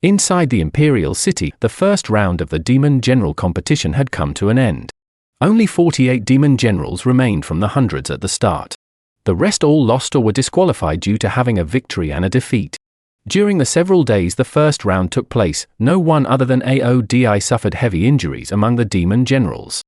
Inside the Imperial City, the first round of the Demon General competition had come to an end. Only 48 Demon Generals remained from the hundreds at the start. The rest all lost or were disqualified due to having a victory and a defeat. During the several days the first round took place, no one other than AODI suffered heavy injuries among the Demon Generals.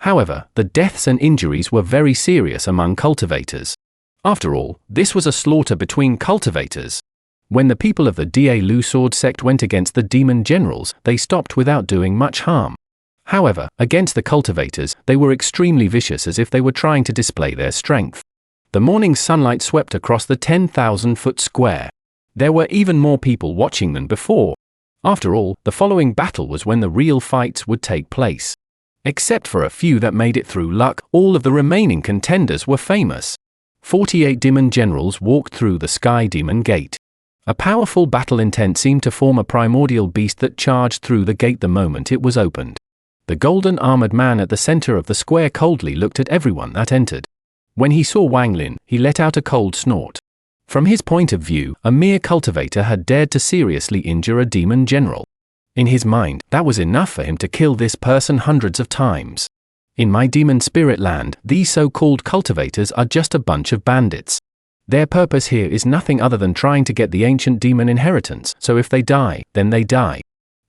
However, the deaths and injuries were very serious among cultivators. After all, this was a slaughter between cultivators. When the people of the Da Lu Sword sect went against the Demon Generals, they stopped without doing much harm. However, against the cultivators, they were extremely vicious, as if they were trying to display their strength. The morning sunlight swept across the 10,000-foot square. There were even more people watching than before. After all, the following battle was when the real fights would take place. Except for a few that made it through luck, all of the remaining contenders were famous. 48 Demon Generals walked through the Sky Demon Gate. A powerful battle intent seemed to form a primordial beast that charged through the gate the moment it was opened. The golden armored man at the center of the square coldly looked at everyone that entered. When he saw Wang Lin, he let out a cold snort. From his point of view, a mere cultivator had dared to seriously injure a Demon General. In his mind, that was enough for him to kill this person hundreds of times. In my demon spirit land, these so-called cultivators are just a bunch of bandits. Their purpose here is nothing other than trying to get the ancient demon inheritance, so if they die, then they die.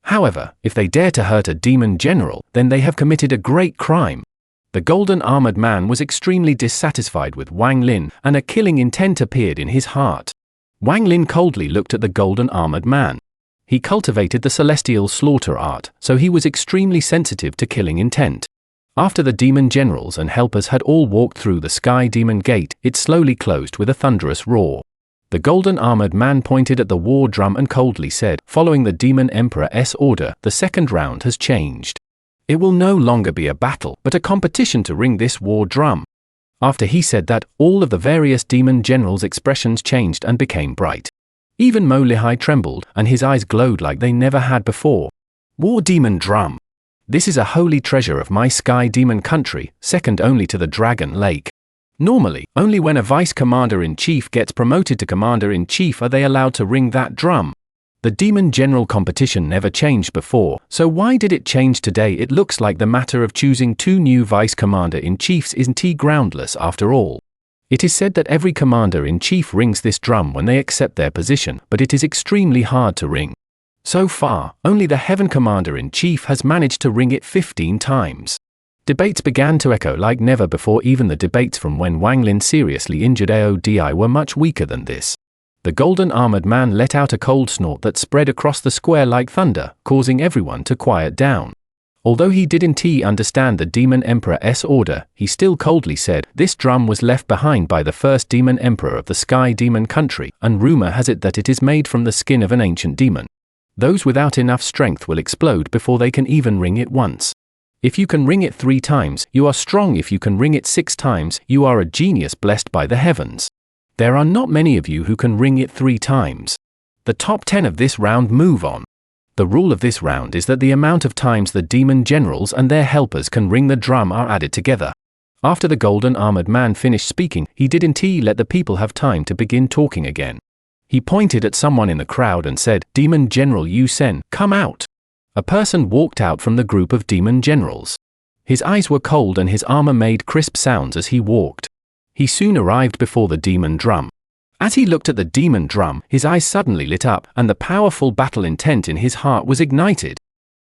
However, if they dare to hurt a Demon General, then they have committed a great crime. The golden armored man was extremely dissatisfied with Wang Lin, and a killing intent appeared in his heart. Wang Lin coldly looked at the golden armored man. He cultivated the celestial slaughter art, so he was extremely sensitive to killing intent. After the Demon Generals and helpers had all walked through the Sky Demon Gate, it slowly closed with a thunderous roar. The golden armored man pointed at the war drum and coldly said, "Following the Demon Emperor's order, the second round has changed. It will no longer be a battle, but a competition to ring this war drum." After he said that, all of the various Demon Generals' expressions changed and became bright. Even Mo Lihai trembled, and his eyes glowed like they never had before. War Demon Drum. This is a holy treasure of my Sky Demon country, second only to the Dragon Lake. Normally, only when a Vice Commander-in-Chief gets promoted to Commander-in-Chief are they allowed to ring that drum. The Demon General competition never changed before, so why did it change today? It looks like the matter of choosing 2 new Vice Commander-in-Chiefs isn't groundless after all. It is said that every Commander-in-Chief rings this drum when they accept their position, but it is extremely hard to ring. So far, only the Heaven Commander-in-Chief has managed to ring it 15 times. Debates began to echo like never before. Even the debates from when Wang Lin seriously injured AODI were much weaker than this. The golden armored man let out a cold snort that spread across the square like thunder, causing everyone to quiet down. Although he didn't understand the Demon Emperor's order, he still coldly said, "This drum was left behind by the first Demon Emperor of the Sky Demon country, and rumor has it that it is made from the skin of an ancient demon. Those without enough strength will explode before they can even ring it once. If you can ring it 3 times, you are strong. If you can ring it 6 times, you are a genius blessed by the heavens. There are not many of you who can ring it 3 times. The top 10 of this round move on." The rule of this round is that the amount of times the Demon Generals and their helpers can ring the drum are added together. After the golden armored man finished speaking, he didn't let the people have time to begin talking again. He pointed at someone in the crowd and said, "Demon General Yu Sen, come out." A person walked out from the group of Demon Generals. His eyes were cold and his armor made crisp sounds as he walked. He soon arrived before the demon drum. As he looked at the demon drum, his eyes suddenly lit up, and the powerful battle intent in his heart was ignited.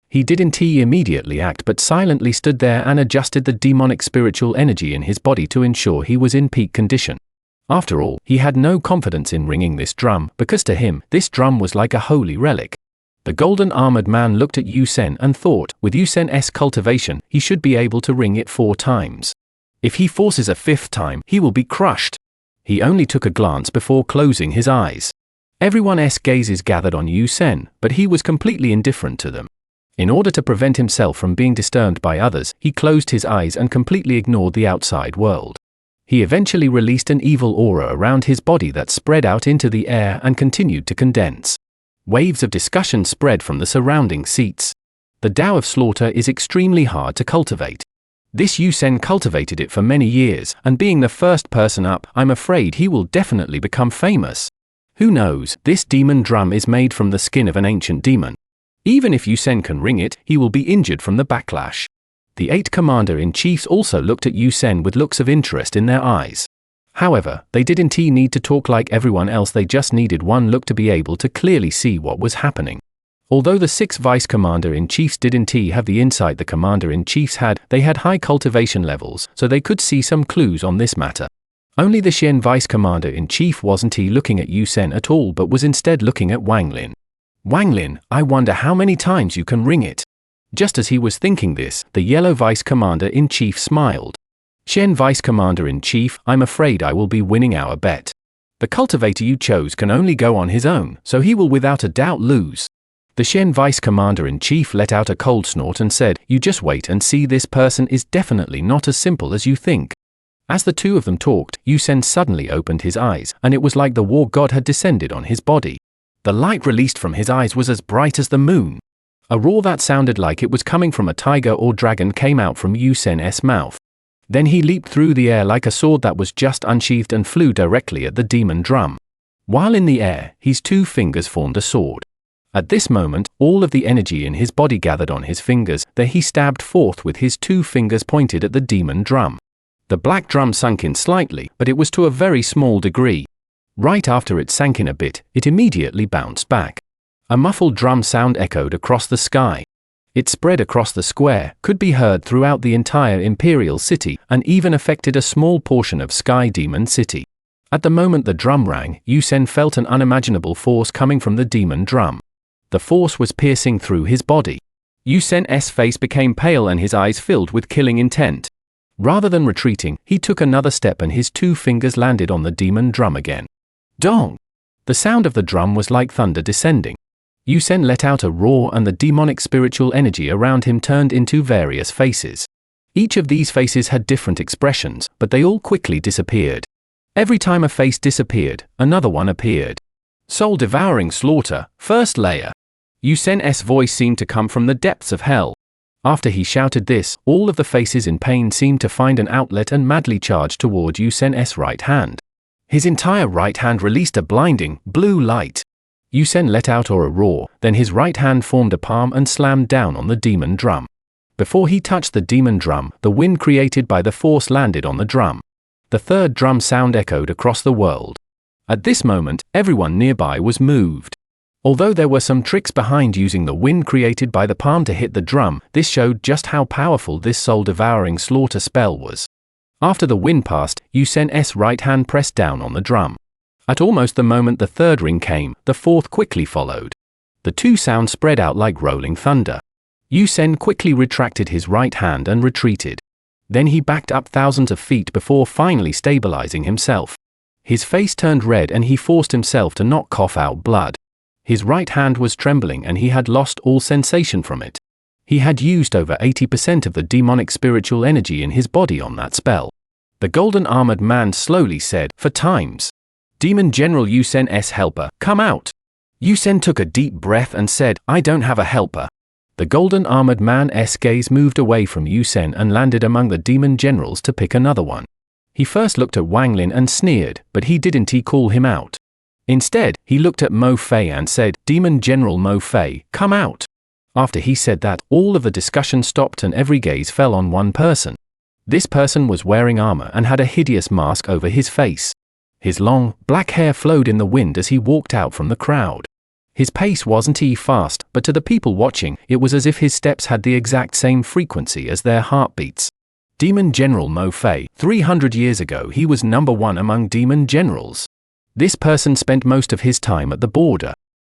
He didn't immediately act but silently stood there and adjusted the demonic spiritual energy in his body to ensure he was in peak condition. After all, he had no confidence in ringing this drum, because to him, this drum was like a holy relic. The golden armored man looked at Yu Sen and thought, with Yu Sen's cultivation, he should be able to ring it 4 times. If he forces a 5th time, he will be crushed. He only took a glance before closing his eyes. Everyone's gazes gathered on Yu Sen, but he was completely indifferent to them. In order to prevent himself from being disturbed by others, he closed his eyes and completely ignored the outside world. He eventually released an evil aura around his body that spread out into the air and continued to condense. Waves of discussion spread from the surrounding seats. The Tao of Slaughter is extremely hard to cultivate. This Yu Sen cultivated it for many years, and being the first person up, I'm afraid he will definitely become famous. Who knows, this demon drum is made from the skin of an ancient demon. Even if Yu Sen can ring it, he will be injured from the backlash. The 8 commander-in-chiefs also looked at Yu Sen with looks of interest in their eyes. However, they didn't need to talk like everyone else, they just needed one look to be able to clearly see what was happening. Although the 6 vice commander-in-chiefs didn't have the insight the commander-in-chiefs had, they had high cultivation levels, so they could see some clues on this matter. Only the Xian vice commander-in-chief wasn't looking at Yu Sen at all but was instead looking at Wang Lin. Wang Lin, I wonder how many times you can ring it. Just as he was thinking this, the yellow vice commander-in-chief smiled. Xian vice commander-in-chief, I'm afraid I will be winning our bet. The cultivator you chose can only go on his own, so he will without a doubt lose. The Xian vice commander-in-chief let out a cold snort and said, you just wait and see, this person is definitely not as simple as you think. As the two of them talked, Yu Sen suddenly opened his eyes, and it was like the war god had descended on his body. The light released from his eyes was as bright as the moon. A roar that sounded like it was coming from a tiger or dragon came out from Yu Sen's mouth. Then he leaped through the air like a sword that was just unsheathed and flew directly at the demon drum. While in the air, his 2 fingers formed a sword. At this moment, all of the energy in his body gathered on his fingers, there he stabbed forth with his 2 fingers pointed at the demon drum. The black drum sunk in slightly, but it was to a very small degree. Right after it sank in a bit, it immediately bounced back. A muffled drum sound echoed across the sky. It spread across the square, could be heard throughout the entire Imperial City, and even affected a small portion of Sky Demon City. At the moment the drum rang, Yu Sen felt an unimaginable force coming from the demon drum. The force was piercing through his body. Yu Sen's face became pale and his eyes filled with killing intent. Rather than retreating, he took another step and his 2 fingers landed on the demon drum again. Dong! The sound of the drum was like thunder descending. Yu Sen let out a roar and the demonic spiritual energy around him turned into various faces. Each of these faces had different expressions, but they all quickly disappeared. Every time a face disappeared, another one appeared. Soul-devouring slaughter, first layer. Yu Sen's voice seemed to come from the depths of hell. After he shouted this, all of the faces in pain seemed to find an outlet and madly charged toward Yu Sen's right hand. His entire right hand released a blinding, blue light. Yu Sen let out a roar, then his right hand formed a palm and slammed down on the demon drum. Before he touched the demon drum, the wind created by the force landed on the drum. The 3rd drum sound echoed across the world. At this moment, everyone nearby was moved. Although there were some tricks behind using the wind created by the palm to hit the drum, this showed just how powerful this soul-devouring slaughter spell was. After the wind passed, Yu Sen's right hand pressed down on the drum. At almost the moment the 3rd ring came, the 4th quickly followed. The 2 sounds spread out like rolling thunder. Yu Sen quickly retracted his right hand and retreated. Then he backed up thousands of feet before finally stabilizing himself. His face turned red and he forced himself to not cough out blood. His right hand was trembling and he had lost all sensation from it. He had used over 80% of the demonic spiritual energy in his body on that spell. The golden armored man slowly said, 4 times. Demon General Yu Sen's helper, come out. Yu Sen took a deep breath and said, I don't have a helper. The golden armored man's gaze moved away from Yu Sen and landed among the demon generals to pick another one. He first looked at Wang Lin and sneered, but he didn't call him out. Instead, he looked at Mo Fei and said, Demon General Mo Fei, come out. After he said that, all of the discussion stopped and every gaze fell on one person. This person was wearing armor and had a hideous mask over his face. His long, black hair flowed in the wind as he walked out from the crowd. His pace wasn't fast, but to the people watching, it was as if his steps had the exact same frequency as their heartbeats. Demon General Mo Fei, 300 years ago he was number 1 among demon generals. This person spent most of his time at the border.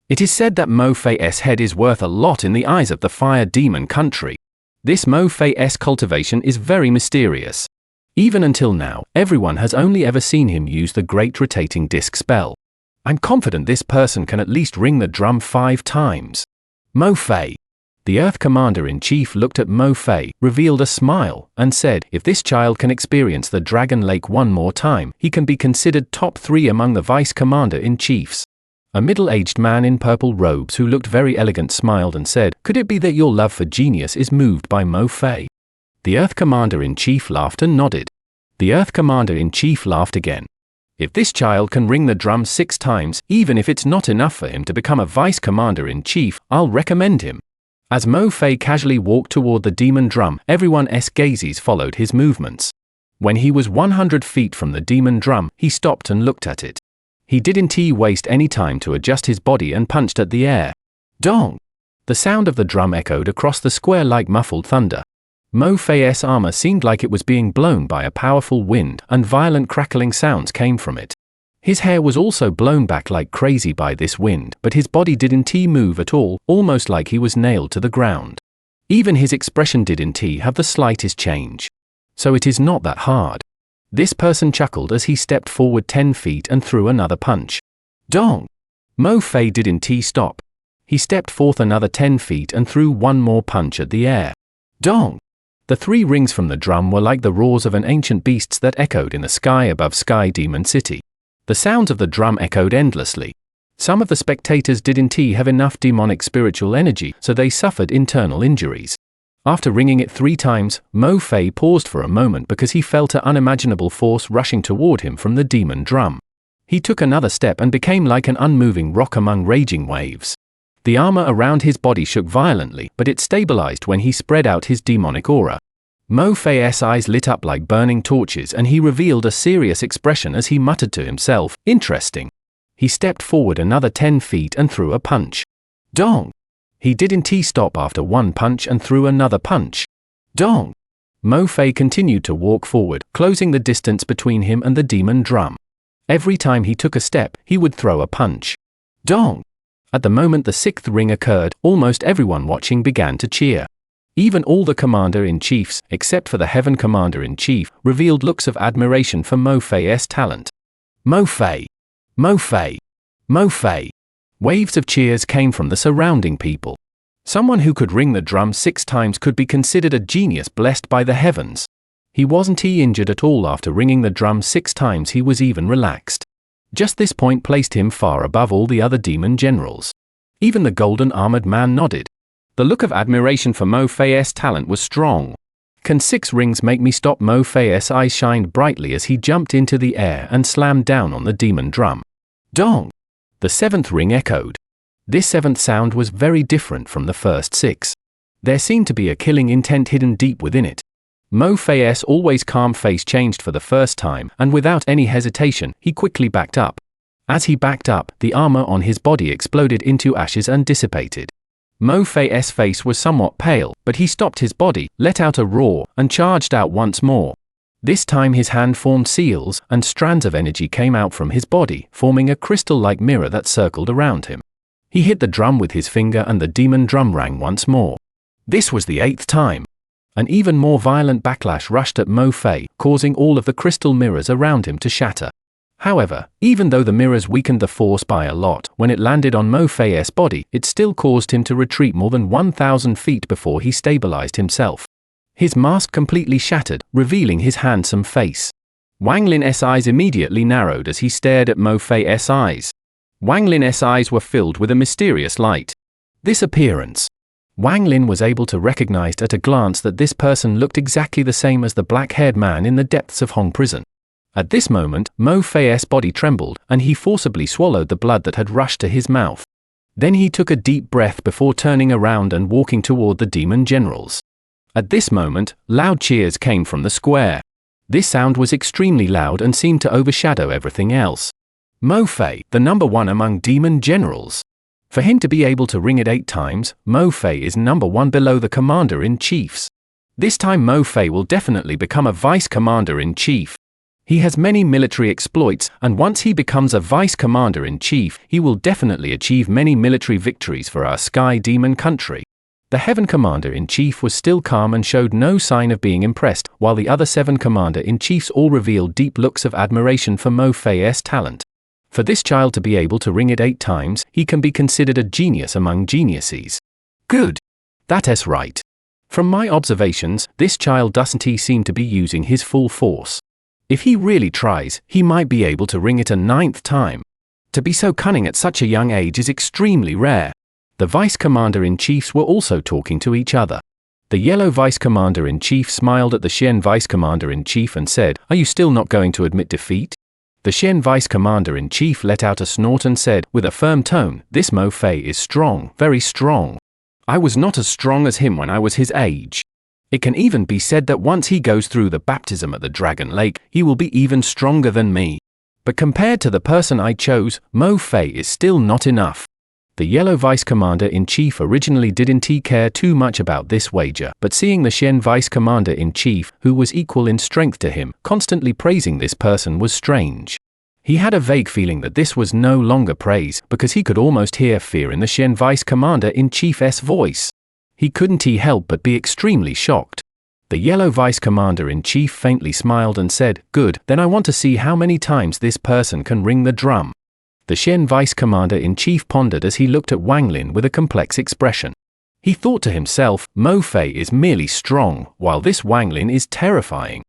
It is said that Mo Fei's head is worth a lot in the eyes of the fire demon country. This Mo Fei's cultivation is very mysterious. Even until now, everyone has only ever seen him use the Great Rotating Disc spell. I'm confident this person can at least ring the drum 5 times. Mo Fei. The Earth Commander-in-Chief looked at Mo Fei, revealed a smile, and said, if this child can experience the Dragon Lake one more time, he can be considered top 3 among the Vice Commander-in-Chiefs. A middle-aged man in purple robes who looked very elegant smiled and said, could it be that your love for genius is moved by Mo Fei? The Earth Commander-in-Chief laughed and nodded. The Earth Commander-in-Chief laughed again. If this child can ring the drum 6 times, even if it's not enough for him to become a vice commander-in-chief, I'll recommend him. As Mo Fei casually walked toward the demon drum, everyone's gazes followed his movements. When he was 100 feet from the demon drum, he stopped and looked at it. He didn't waste any time to adjust his body and punched at the air. Dong! The sound of the drum echoed across the square like muffled thunder. Mo Fei's armor seemed like it was being blown by a powerful wind, and violent crackling sounds came from it. His hair was also blown back like crazy by this wind, but his body didn't move at all, almost like he was nailed to the ground. Even his expression didn't have the slightest change. So it is not that hard. This person chuckled as he stepped forward 10 feet and threw another punch. Dong! Mo Fei didn't stop. He stepped forth another 10 feet and threw one more punch at the air. Dong! The 3 rings from the drum were like the roars of an ancient beast that echoed in the sky above Sky Demon City. The sounds of the drum echoed endlessly. Some of the spectators didn't have enough demonic spiritual energy, so they suffered internal injuries. After ringing it 3 times, Mo Fei paused for a moment because he felt an unimaginable force rushing toward him from the demon drum. He took another step and became like an unmoving rock among raging waves. The armor around his body shook violently, but it stabilized when he spread out his demonic aura. Mo Fei's eyes lit up like burning torches and he revealed a serious expression as he muttered to himself, "Interesting." He stepped forward another 10 feet and threw a punch. Dong! He didn't stop after 1 punch and threw another punch. Dong! Mo Fei continued to walk forward, closing the distance between him and the demon drum. Every time he took a step, he would throw a punch. Dong! At the moment the 6th ring occurred, almost everyone watching began to cheer. Even all the commander-in-chiefs, except for the Heaven Commander-in-Chief, revealed looks of admiration for Mo Fei's talent. Mo Fei! Mo Fei! Mo Fei! Waves of cheers came from the surrounding people. Someone who could ring the drum 6 times could be considered a genius blessed by the heavens. He wasn't injured at all after ringing the drum 6 times, he was even relaxed. Just this point placed him far above all the other demon generals. Even the golden armored man nodded. The look of admiration for Mo Fei's talent was strong. Can 6 rings make me stop? Mo Fei's eyes shined brightly as he jumped into the air and slammed down on the demon drum. Dong! The 7th ring echoed. This 7th sound was very different from the first 6. There seemed to be a killing intent hidden deep within it. Mo Fei's always calm face changed for the first time, and without any hesitation, he quickly backed up. As he backed up, the armor on his body exploded into ashes and dissipated. Mo Fei's face was somewhat pale, but he stopped his body, let out a roar, and charged out once more. This time his hand formed seals, and strands of energy came out from his body, forming a crystal-like mirror that circled around him. He hit the drum with his finger and the demon drum rang once more. This was the 8th time. An even more violent backlash rushed at Mo Fei, causing all of the crystal mirrors around him to shatter. However, even though the mirrors weakened the force by a lot, when it landed on Mo Fei's body, it still caused him to retreat more than 1,000 feet before he stabilized himself. His mask completely shattered, revealing his handsome face. Wang Lin's eyes immediately narrowed as he stared at Mo Fei's eyes. Wang Lin's eyes were filled with a mysterious light. This appearance. Wang Lin was able to recognize at a glance that this person looked exactly the same as the black-haired man in the depths of Hong Prison. At this moment, Mo Fei's body trembled, and he forcibly swallowed the blood that had rushed to his mouth. Then he took a deep breath before turning around and walking toward the demon generals. At this moment, loud cheers came from the square. This sound was extremely loud and seemed to overshadow everything else. Mo Fei, the number 1 among demon generals. For him to be able to ring it 8 times, Mo Fei is number 1 below the commander-in-chiefs. This time Mo Fei will definitely become a vice commander-in-chief. He has many military exploits, and once he becomes a vice commander-in-chief, he will definitely achieve many military victories for our Sky Demon country. The Heaven Commander-in-Chief was still calm and showed no sign of being impressed, while the other 7 Commander-in-Chiefs all revealed deep looks of admiration for Mo Fei's talent. For this child to be able to ring it 8 times, he can be considered a genius among geniuses. Good. That's right. From my observations, this child doesn't seem to be using his full force. If he really tries, he might be able to ring it a 9th time. To be so cunning at such a young age is extremely rare. The Vice Commander-in-Chiefs were also talking to each other. The Yellow Vice Commander-in-Chief smiled at the Xian Vice Commander-in-Chief and said, "Are you still not going to admit defeat?" The Shen Vice Commander-in-Chief let out a snort and said, with a firm tone, "This Mo Fei is strong, very strong. I was not as strong as him when I was his age. It can even be said that once he goes through the baptism at the Dragon Lake, he will be even stronger than me. But compared to the person I chose, Mo Fei is still not enough." The Yellow Vice Commander-in-Chief originally didn't care too much about this wager, but seeing the Shen Vice Commander-in-Chief, who was equal in strength to him, constantly praising this person was strange. He had a vague feeling that this was no longer praise, because he could almost hear fear in the Shen Vice Commander-in-Chief's voice. He couldn't help but be extremely shocked. The Yellow Vice Commander-in-Chief faintly smiled and said, "Good, then I want to see how many times this person can ring the drum." The Shen Vice Commander-in-Chief pondered as he looked at Wang Lin with a complex expression. He thought to himself, Mo Fei is merely strong, while this Wang Lin is terrifying.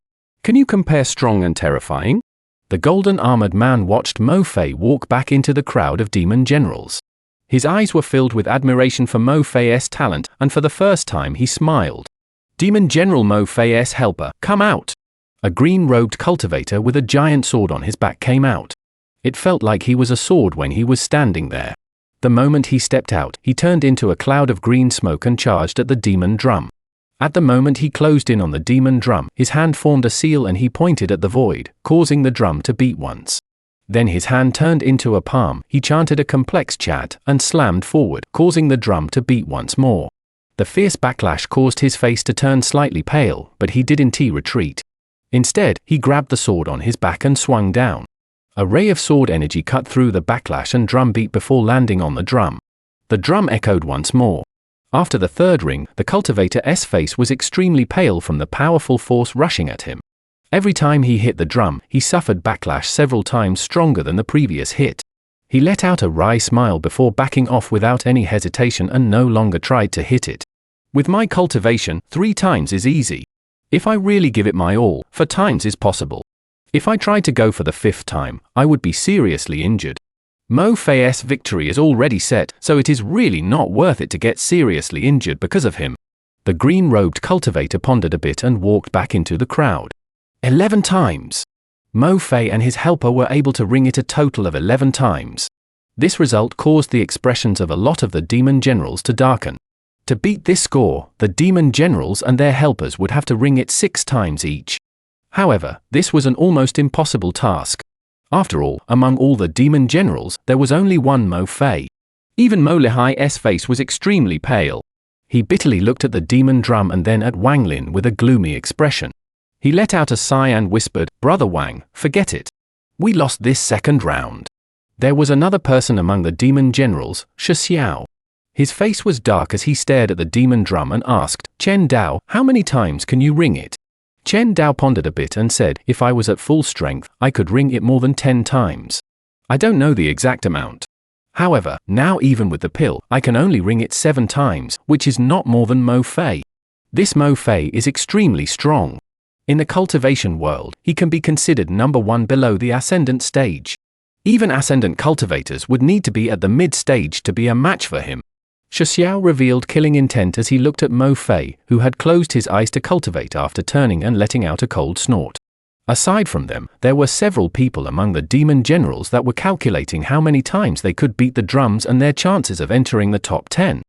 Can you compare strong and terrifying? The golden armored man watched Mo Fei walk back into the crowd of demon generals. His eyes were filled with admiration for Mo Fei's talent, and for the first time he smiled. "Demon General Mo Fei's helper, come out!" A green-robed cultivator with a giant sword on his back came out. It felt like he was a sword when he was standing there. The moment he stepped out, he turned into a cloud of green smoke and charged at the demon drum. At the moment he closed in on the demon drum, his hand formed a seal and he pointed at the void, causing the drum to beat once. Then his hand turned into a palm, he chanted a complex chant, and slammed forward, causing the drum to beat once more. The fierce backlash caused his face to turn slightly pale, but he didn't retreat. Instead, he grabbed the sword on his back and swung down. A ray of sword energy cut through the backlash and drum beat before landing on the drum. The drum echoed once more. After the third ring, the cultivator's face was extremely pale from the powerful force rushing at him. Every time he hit the drum, he suffered backlash several times stronger than the previous hit. He let out a wry smile before backing off without any hesitation and no longer tried to hit it. "With my cultivation, 3 times is easy. If I really give it my all, 4 times is possible. If I tried to go for the 5th time, I would be seriously injured. Mo Fei's victory is already set, so it is really not worth it to get seriously injured because of him." The green-robed cultivator pondered a bit and walked back into the crowd. 11 times! Mo Fei and his helper were able to ring it a total of 11 times. This result caused the expressions of a lot of the demon generals to darken. To beat this score, the demon generals and their helpers would have to ring it 6 times each. However, this was an almost impossible task. After all, among all the demon generals, there was only one Mo Fei. Even Mo Lihai's face was extremely pale. He bitterly looked at the demon drum and then at Wang Lin with a gloomy expression. He let out a sigh and whispered, "Brother Wang, forget it. We lost this 2nd round." There was another person among the demon generals, Shi Xiao. His face was dark as he stared at the demon drum and asked, "Chen Dao, how many times can you ring it?" Chen Dao pondered a bit and said, "If I was at full strength, I could ring it more than 10 times. I don't know the exact amount. However, now even with the pill, I can only ring it 7 times, which is not more than Mo Fei. This Mo Fei is extremely strong. In the cultivation world, he can be considered number 1 below the ascendant stage. Even ascendant cultivators would need to be at the mid-stage to be a match for him." Shi Xiao revealed killing intent as he looked at Mo Fei, who had closed his eyes to cultivate after turning and letting out a cold snort. Aside from them, there were several people among the demon generals that were calculating how many times they could beat the drums and their chances of entering the top 10.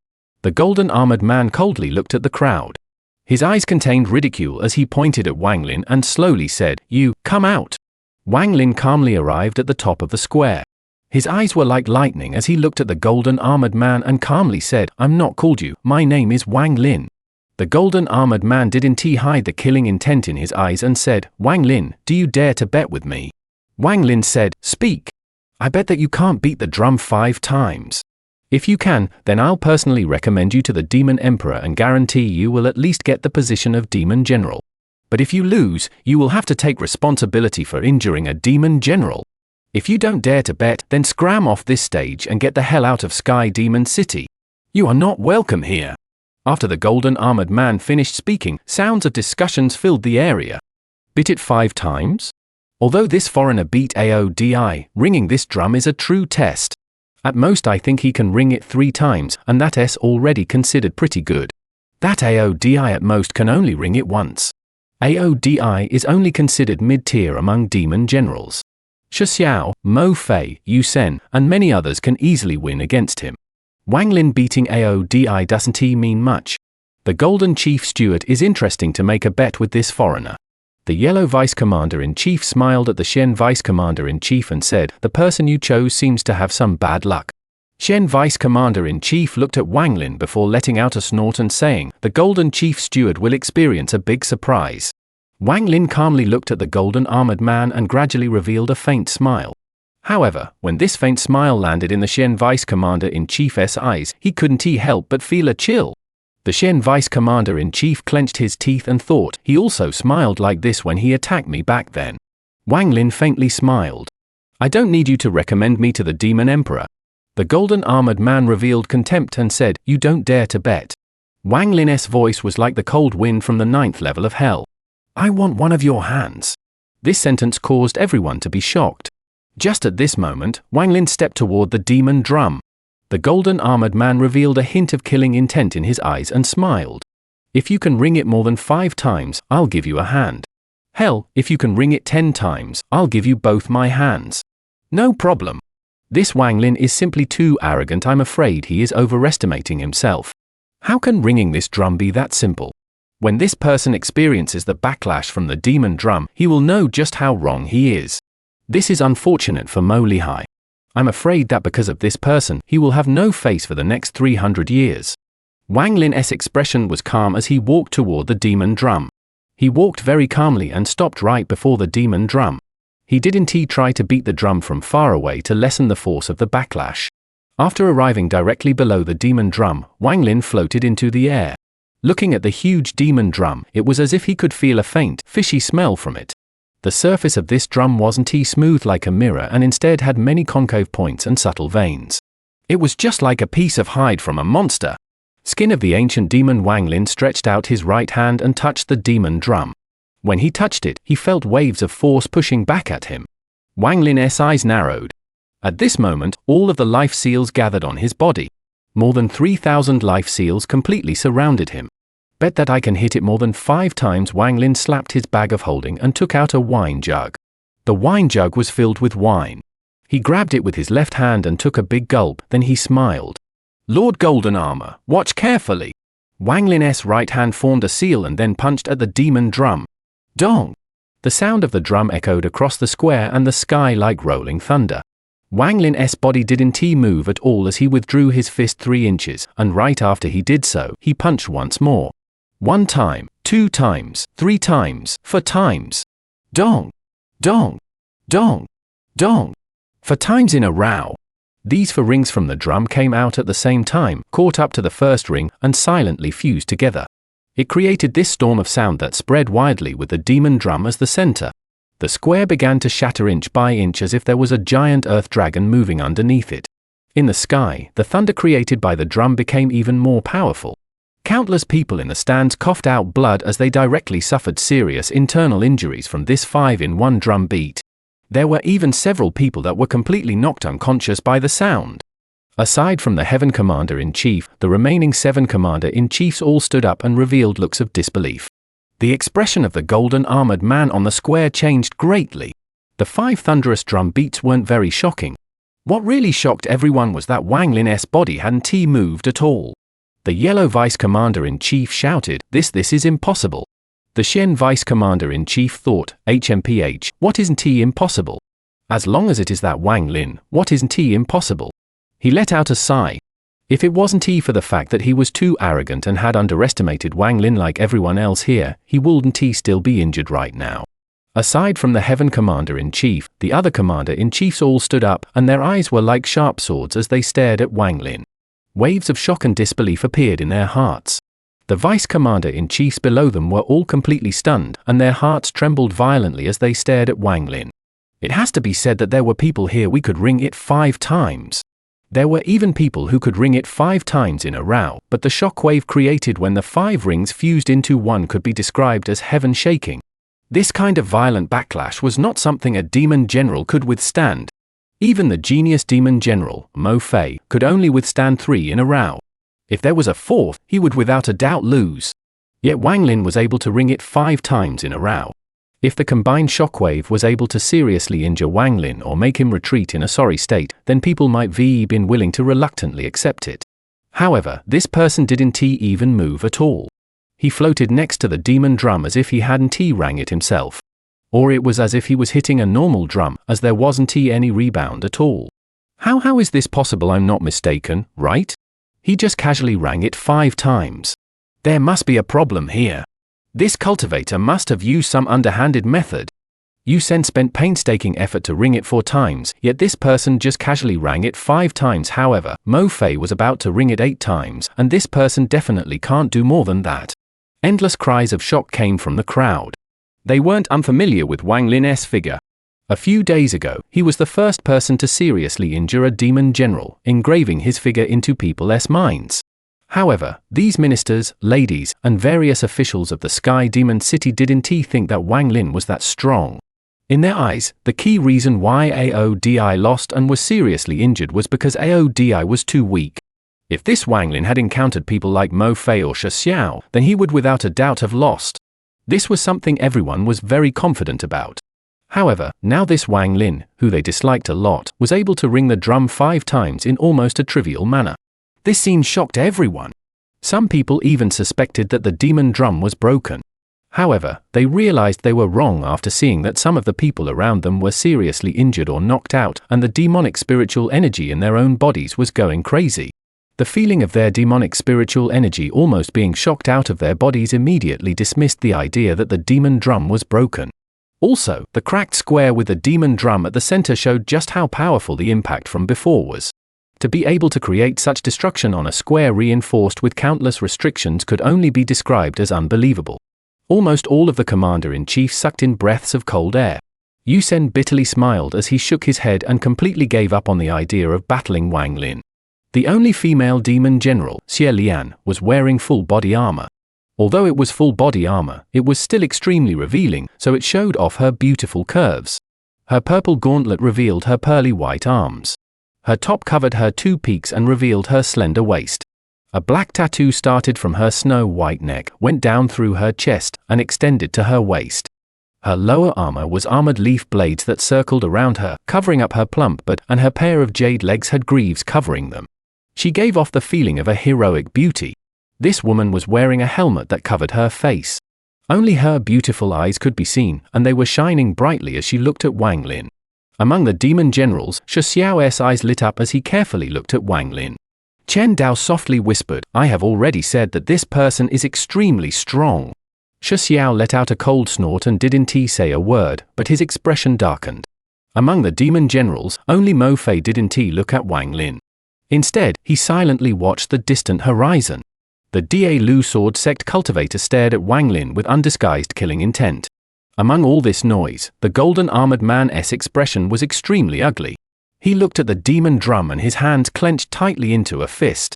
The golden armored man coldly looked at the crowd. His eyes contained ridicule as he pointed at Wang Lin and slowly said, "You, come out." Wang Lin calmly arrived at the top of the square. His eyes were like lightning as he looked at the golden armored man and calmly said, "I'm not called you, my name is Wang Lin." The golden armored man didn't hide the killing intent in his eyes and said, "Wang Lin, do you dare to bet with me?" Wang Lin said, "Speak. I bet that you can't beat the drum 5 times. If you can, then I'll personally recommend you to the Demon Emperor and guarantee you will at least get the position of Demon General. But if you lose, you will have to take responsibility for injuring a Demon General. If you don't dare to bet, then scram off this stage and get the hell out of Sky Demon City. You are not welcome here." After the golden armored man finished speaking, sounds of discussions filled the area. Beat it 5 times? Although this foreigner beat AODI, ringing this drum is a true test. At most I think he can ring it 3 times, and that's already considered pretty good. That AODI at most can only ring it once. AODI is only considered mid-tier among demon generals. Shi Xiao, Mo Fei, Yu Sen, and many others can easily win against him. Wang Lin beating AODI doesn't mean much. The Golden Chief Steward is interesting to make a bet with this foreigner. The Yellow Vice Commander-in-Chief smiled at the Shen Vice Commander-in-Chief and said, "The person you chose seems to have some bad luck." Shen Vice Commander-in-Chief looked at Wang Lin before letting out a snort and saying, "The Golden Chief Steward will experience a big surprise." Wang Lin calmly looked at the golden armored man and gradually revealed a faint smile. However, when this faint smile landed in the Shen Vice Commander-in-Chief's eyes, he couldn't help but feel a chill. The Shen Vice Commander-in-Chief clenched his teeth and thought, "He also smiled like this when he attacked me back then." Wang Lin faintly smiled. "I don't need you to recommend me to the Demon Emperor." The golden armored man revealed contempt and said, "You don't dare to bet." Wang Lin's voice was like the cold wind from the 9th level of hell. "I want one of your hands." This sentence caused everyone to be shocked. Just at this moment, Wang Lin stepped toward the demon drum. The golden armored man revealed a hint of killing intent in his eyes and smiled. "If you can ring it more than 5 times, I'll give you a hand. Hell, if you can ring it 10 times, I'll give you both my hands. No problem." This Wang Lin is simply too arrogant. I'm afraid he is overestimating himself. How can ringing this drum be that simple? When this person experiences the backlash from the demon drum, he will know just how wrong he is. This is unfortunate for Mo Lihai. I'm afraid that because of this person, he will have no face for the next 300 years. Wang Lin's expression was calm as he walked toward the demon drum. He walked very calmly and stopped right before the demon drum. He didn't try to beat the drum from far away to lessen the force of the backlash. After arriving directly below the demon drum, Wang Lin floated into the air. Looking at the huge demon drum, it was as if he could feel a faint, fishy smell from it. The surface of this drum wasn't smooth like a mirror and instead had many concave points and subtle veins. It was just like a piece of hide from a monster. Skin of the ancient demon. Wang Lin stretched out his right hand and touched the demon drum. When he touched it, he felt waves of force pushing back at him. Wang Lin's eyes narrowed. At this moment, all of the life seals gathered on his body. More than 3,000 life seals completely surrounded him. "Bet that I can hit it more than 5 times." Wang Lin slapped his bag of holding and took out a wine jug. The wine jug was filled with wine. He grabbed it with his left hand and took a big gulp, then he smiled. "Lord Golden Armor, watch carefully." Wang Lin's right hand formed a seal and then punched at the demon drum. Dong! The sound of the drum echoed across the square and the sky like rolling thunder. Wang Lin's body didn't move at all as he withdrew his fist 3 inches, and right after he did so, he punched once more. 1 time, 2 times, 3 times, 4 times. Dong! Dong! Dong! Dong! 4 times in a row. These 4 rings from the drum came out at the same time, caught up to the first ring, and silently fused together. It created this storm of sound that spread widely with the demon drum as the center. The square began to shatter inch by inch as if there was a giant earth dragon moving underneath it. In the sky, the thunder created by the drum became even more powerful. Countless people in the stands coughed out blood as they directly suffered serious internal injuries from this 5-in-1 drum beat. There were even several people that were completely knocked unconscious by the sound. Aside from the Heaven Commander-in-Chief, the remaining 7 Commander-in-Chiefs all stood up and revealed looks of disbelief. The expression of the golden armored man on the square changed greatly. The 5 thunderous drum beats weren't very shocking. What really shocked everyone was that Wang Lin's body hadn't moved at all. The Yellow Vice Commander-in-Chief shouted, This is impossible." The Shen Vice Commander-in-Chief thought, HMPH, what isn't impossible? As long as it is that Wang Lin, what isn't impossible? He let out a sigh. If it wasn't for the fact that he was too arrogant and had underestimated Wang Lin like everyone else here, he wouldn't still be injured right now. Aside from the Heaven Commander-in-Chief, the other Commander-in-Chiefs all stood up and their eyes were like sharp swords as they stared at Wang Lin. Waves of shock and disbelief appeared in their hearts. The Vice Commander-in-Chiefs below them were all completely stunned and their hearts trembled violently as they stared at Wang Lin. It has to be said that there were people here we could ring it 5 times. There were even people who could ring it 5 times in a row, but the shockwave created when the 5 rings fused into one could be described as heaven shaking. This kind of violent backlash was not something a demon general could withstand. Even the genius demon general, Mo Fei, could only withstand 3 in a row. If there was a 4th, he would without a doubt lose. Yet Wang Lin was able to ring it 5 times in a row. If the combined shockwave was able to seriously injure Wang Lin or make him retreat in a sorry state, then people might have been willing to reluctantly accept it. However, this person didn't even move at all. He floated next to the demon drum as if he hadn't rang it himself. Or it was as if he was hitting a normal drum, as there wasn't any rebound at all. How is this possible? I'm not mistaken, right? He just casually rang it 5 times. There must be a problem here. This cultivator must have used some underhanded method. Yu Sen spent painstaking effort to ring it 4 times, yet this person just casually rang it 5 times. However, Mo Fei was about to ring it 8 times, and this person definitely can't do more than that. Endless cries of shock came from the crowd. They weren't unfamiliar with Wang Lin's figure. A few days ago, he was the first person to seriously injure a demon general, engraving his figure into people's minds. However, these ministers, ladies, and various officials of the Sky Demon City didn't think that Wang Lin was that strong. In their eyes, the key reason why Aodi lost and was seriously injured was because Aodi was too weak. If this Wang Lin had encountered people like Mo Fei or Shi Xiao, then he would without a doubt have lost. This was something everyone was very confident about. However, now this Wang Lin, who they disliked a lot, was able to ring the drum 5 times in almost a trivial manner. This scene shocked everyone. Some people even suspected that the demon drum was broken. However, they realized they were wrong after seeing that some of the people around them were seriously injured or knocked out, and the demonic spiritual energy in their own bodies was going crazy. The feeling of their demonic spiritual energy almost being shocked out of their bodies immediately dismissed the idea that the demon drum was broken. Also, the cracked square with the demon drum at the center showed just how powerful the impact from before was. To be able to create such destruction on a square reinforced with countless restrictions could only be described as unbelievable. Almost all of the commander-in-chief sucked in breaths of cold air. Yu Sen bitterly smiled as he shook his head and completely gave up on the idea of battling Wang Lin. The only female demon general, Xie Lian, was wearing full body armor. Although it was full body armor, it was still extremely revealing, so it showed off her beautiful curves. Her purple gauntlet revealed her pearly white arms. Her top covered her 2 peaks and revealed her slender waist. A black tattoo started from her snow-white neck, went down through her chest, and extended to her waist. Her lower armor was armored leaf blades that circled around her, covering up her plump butt, and her pair of jade legs had greaves covering them. She gave off the feeling of a heroic beauty. This woman was wearing a helmet that covered her face. Only her beautiful eyes could be seen, and they were shining brightly as she looked at Wang Lin. Among the demon generals, Shi Xiao's eyes lit up as he carefully looked at Wang Lin. Chen Dao softly whispered, "I have already said that this person is extremely strong." Shi Xiao let out a cold snort and didn't say a word, but his expression darkened. Among the demon generals, only Mo Fei didn't look at Wang Lin. Instead, he silently watched the distant horizon. The Da Lu sword sect cultivator stared at Wang Lin with undisguised killing intent. Among all this noise, the golden armored man's expression was extremely ugly. He looked at the demon drum and his hands clenched tightly into a fist.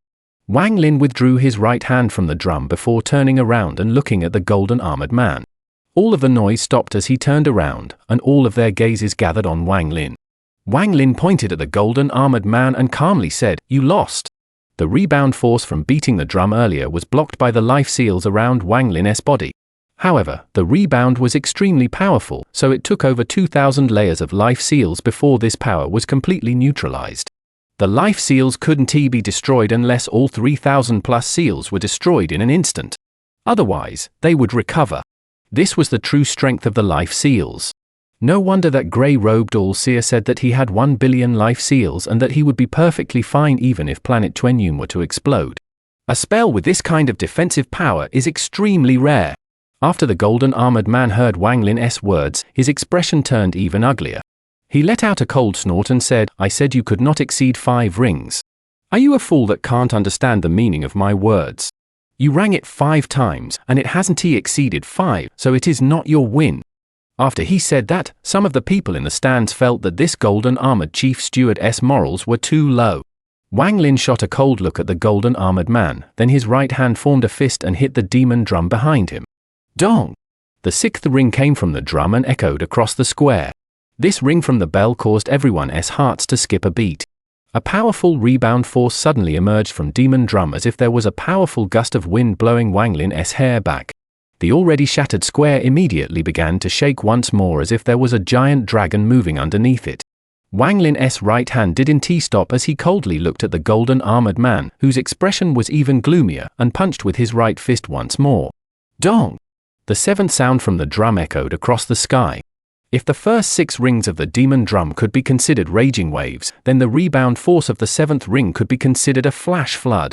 Wang Lin withdrew his right hand from the drum before turning around and looking at the golden armored man. All of the noise stopped as he turned around, and all of their gazes gathered on Wang Lin. Wang Lin pointed at the golden armored man and calmly said, "You lost." The rebound force from beating the drum earlier was blocked by the life seals around Wang Lin's body. However, the rebound was extremely powerful, so it took over 2,000 layers of life seals before this power was completely neutralized. The life seals couldn't be destroyed unless all 3,000 plus seals were destroyed in an instant. Otherwise, they would recover. This was the true strength of the life seals. No wonder that grey-robed all-seer said that he had 1 billion life seals and that he would be perfectly fine even if planet Twenun were to explode. A spell with this kind of defensive power is extremely rare. After the golden armored man heard Wang Lin's words, his expression turned even uglier. He let out a cold snort and said, "I said you could not exceed 5 rings. Are you a fool that can't understand the meaning of my words? You rang it 5 times, and it hasn't exceeded 5, so it is not your win." After he said that, some of the people in the stands felt that this golden armored chief steward's morals were too low. Wang Lin shot a cold look at the golden armored man, then his right hand formed a fist and hit the demon drum behind him. Dong! The 6th ring came from the drum and echoed across the square. This ring from the bell caused everyone's hearts to skip a beat. A powerful rebound force suddenly emerged from demon drum as if there was a powerful gust of wind blowing Wang Lin's hair back. The already shattered square immediately began to shake once more as if there was a giant dragon moving underneath it. Wang Lin's right hand didn't stop as he coldly looked at the golden armored man, whose expression was even gloomier, and punched with his right fist once more. Dong! The seventh sound from the drum echoed across the sky. If the first 6 rings of the demon drum could be considered raging waves, then the rebound force of the 7th ring could be considered a flash flood.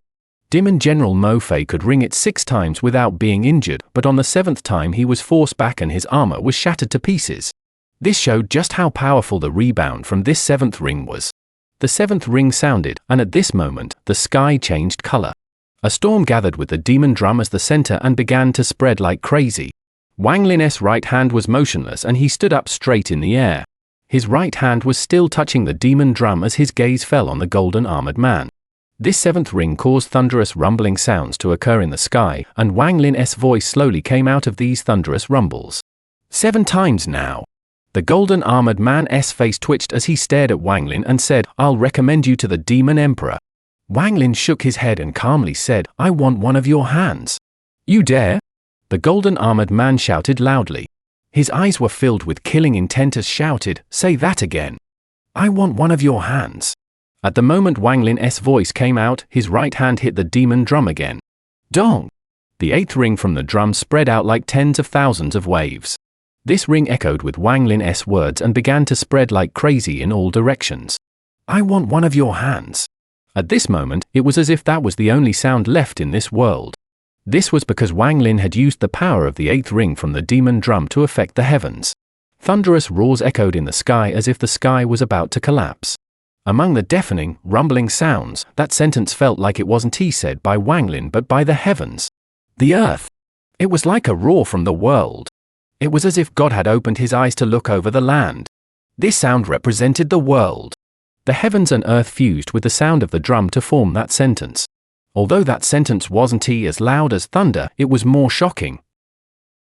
Demon General Mo Fei could ring it 6 times without being injured, but on the 7th time he was forced back and his armor was shattered to pieces. This showed just how powerful the rebound from this 7th ring was. The 7th ring sounded, and at this moment, the sky changed color. A storm gathered with the demon drum as the center and began to spread like crazy. Wang Lin's right hand was motionless and he stood up straight in the air. His right hand was still touching the demon drum as his gaze fell on the golden armored man. This 7th ring caused thunderous rumbling sounds to occur in the sky, and Wang Lin's voice slowly came out of these thunderous rumbles. 7 times now. The golden armored man's face twitched as he stared at Wang Lin and said, "I'll recommend you to the Demon Emperor." Wang Lin shook his head and calmly said, "I want one of your hands." "You dare?" The golden armored man shouted loudly. His eyes were filled with killing intent as shouted, "Say that again." "I want one of your hands." At the moment Wang Lin's voice came out, his right hand hit the demon drum again. Dong! The 8th ring from the drum spread out like tens of thousands of waves. This ring echoed with Wang Lin's words and began to spread like crazy in all directions. "I want one of your hands." At this moment, it was as if that was the only sound left in this world. This was because Wang Lin had used the power of the 8th ring from the demon drum to affect the heavens. Thunderous roars echoed in the sky as if the sky was about to collapse. Among the deafening, rumbling sounds, that sentence felt like it wasn't said by Wang Lin but by the heavens. The earth. It was like a roar from the world. It was as if God had opened his eyes to look over the land. This sound represented the world. The heavens and earth fused with the sound of the drum to form that sentence. Although that sentence wasn't as loud as thunder, it was more shocking,